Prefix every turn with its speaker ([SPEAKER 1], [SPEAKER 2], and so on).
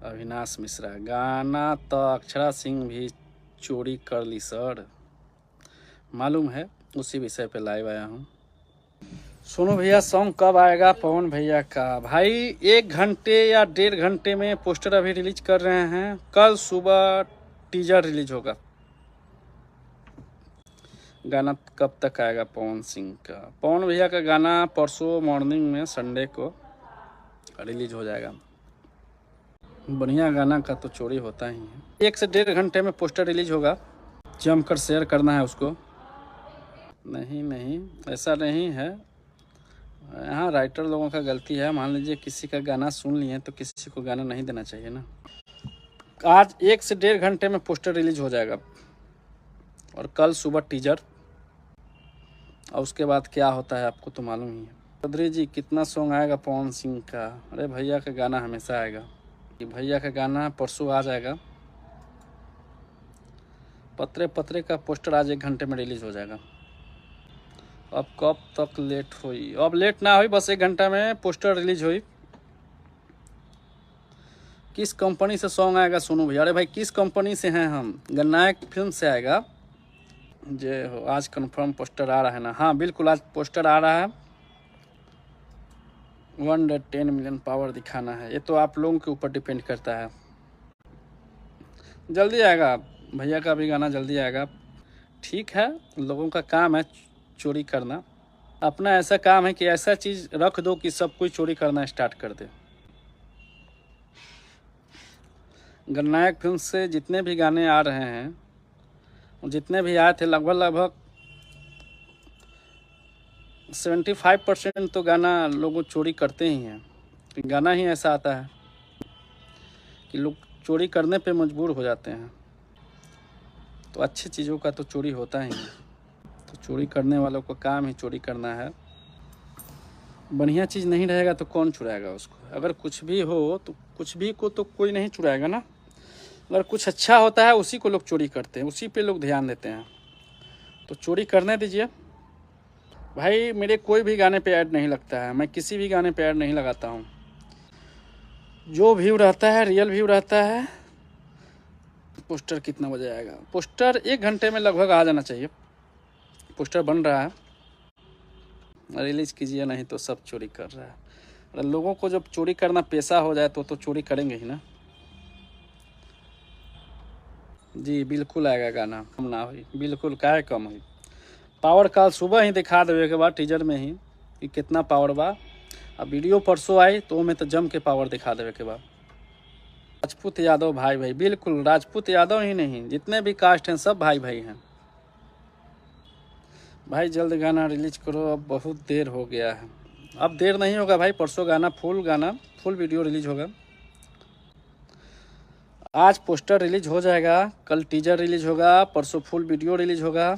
[SPEAKER 1] अविनाश मिश्रा गाना तो अक्षरा सिंह भी चोरी कर ली सर, मालूम है, उसी विषय पे लाइव आया हूँ। सोनू भैया सॉन्ग कब आएगा पवन भैया का? भाई 1 घंटे या 1.5 घंटे में पोस्टर अभी रिलीज कर रहे हैं, कल सुबह टीजर रिलीज होगा। गाना कब तक आएगा पवन सिंह का? पवन भैया का गाना परसों मॉर्निंग में संडे को रिलीज हो जाएगा। बढ़िया गाना का तो चोरी होता ही है। 1 से 1.5 घंटे में पोस्टर रिलीज होगा, जमकर शेयर करना है उसको। नहीं ऐसा नहीं है, यहाँ राइटर लोगों का गलती है। मान लीजिए किसी का गाना सुन लिए तो किसी को गाना नहीं देना चाहिए ना। आज 1 से 1.5 घंटे में पोस्टर रिलीज हो जाएगा और कल सुबह टीजर, और उसके बाद क्या होता है आपको तो मालूम ही है। चौधरी जी कितना सॉन्ग आएगा पवन सिंह का? अरे भैया का गाना हमेशा आएगा, भैया का गाना परसों आ जाएगा। पत्रे पत्रे का पोस्टर आज 1 घंटे में रिलीज हो जाएगा। अब कब तक लेट हुई? अब लेट ना हुई, बस 1 घंटा में पोस्टर रिलीज हुई। किस कंपनी से सॉन्ग आएगा सोनू भैया? अरे भाई किस कंपनी से हैं हम? गन्नायक फिल्म से आएगा। जे हो आज कंफर्म पोस्टर आ रहा है ना? हाँ बिल्कुल, आज पोस्टर आ रहा है। 110 मिलियन पावर दिखाना है, ये तो आप लोगों के ऊपर डिपेंड करता है। जल्दी आएगा, भैया का भी गाना जल्दी आएगा। ठीक है, लोगों का काम है चोरी करना, अपना ऐसा काम है कि ऐसा चीज़ रख दो कि सब कोई चोरी करना स्टार्ट कर दे। गन्नायक फिल्म से जितने भी गाने आ रहे हैं, जितने भी आए थे, लगभग 75% तो गाना लोग चोरी करते ही हैं। गाना ही ऐसा आता है कि लोग चोरी करने पे मजबूर हो जाते हैं। तो अच्छी चीज़ों का तो चोरी होता ही है, तो चोरी करने वालों का काम ही चोरी करना है। बढ़िया चीज़ नहीं रहेगा तो कौन चुराएगा उसको? अगर कुछ भी हो तो कुछ भी को तो कोई नहीं चुराएगा ना। अगर कुछ अच्छा होता है उसी को लोग चोरी करते हैं, उसी पे लोग ध्यान देते हैं। तो चोरी करने दीजिए भाई। मेरे कोई भी गाने पे ऐड नहीं लगता है, मैं किसी भी गाने पे ऐड नहीं लगाता हूँ। जो व्यू रहता है रियल व्यू रहता है। पोस्टर कितना बजे आएगा? पोस्टर 1 घंटे में लगभग आ जाना चाहिए। पोस्टर बन रहा है, रिलीज कीजिए, नहीं तो सब चोरी कर रहा है। और लोगों को जब चोरी करना पेशा हो जाए तो चोरी करेंगे ही ना। जी बिल्कुल आएगा गाना, कम ना हुई, बिल्कुल काहे कम हुई। पावर कल सुबह ही दिखा देवे के बाद टीजर में ही कि कितना पावर बा। अब वीडियो परसों आई तो में तो जम के पावर दिखा देवे के बाद। राजपूत यादव भाई भाई, बिल्कुल राजपूत यादव ही नहीं, जितने भी कास्ट हैं सब भाई भाई हैं। भाई जल्द गाना रिलीज करो, अब बहुत देर हो गया है। अब देर नहीं होगा भाई, परसों गाना फुल वीडियो रिलीज होगा। आज पोस्टर रिलीज हो जाएगा, कल टीजर रिलीज होगा, परसों फुल वीडियो रिलीज होगा।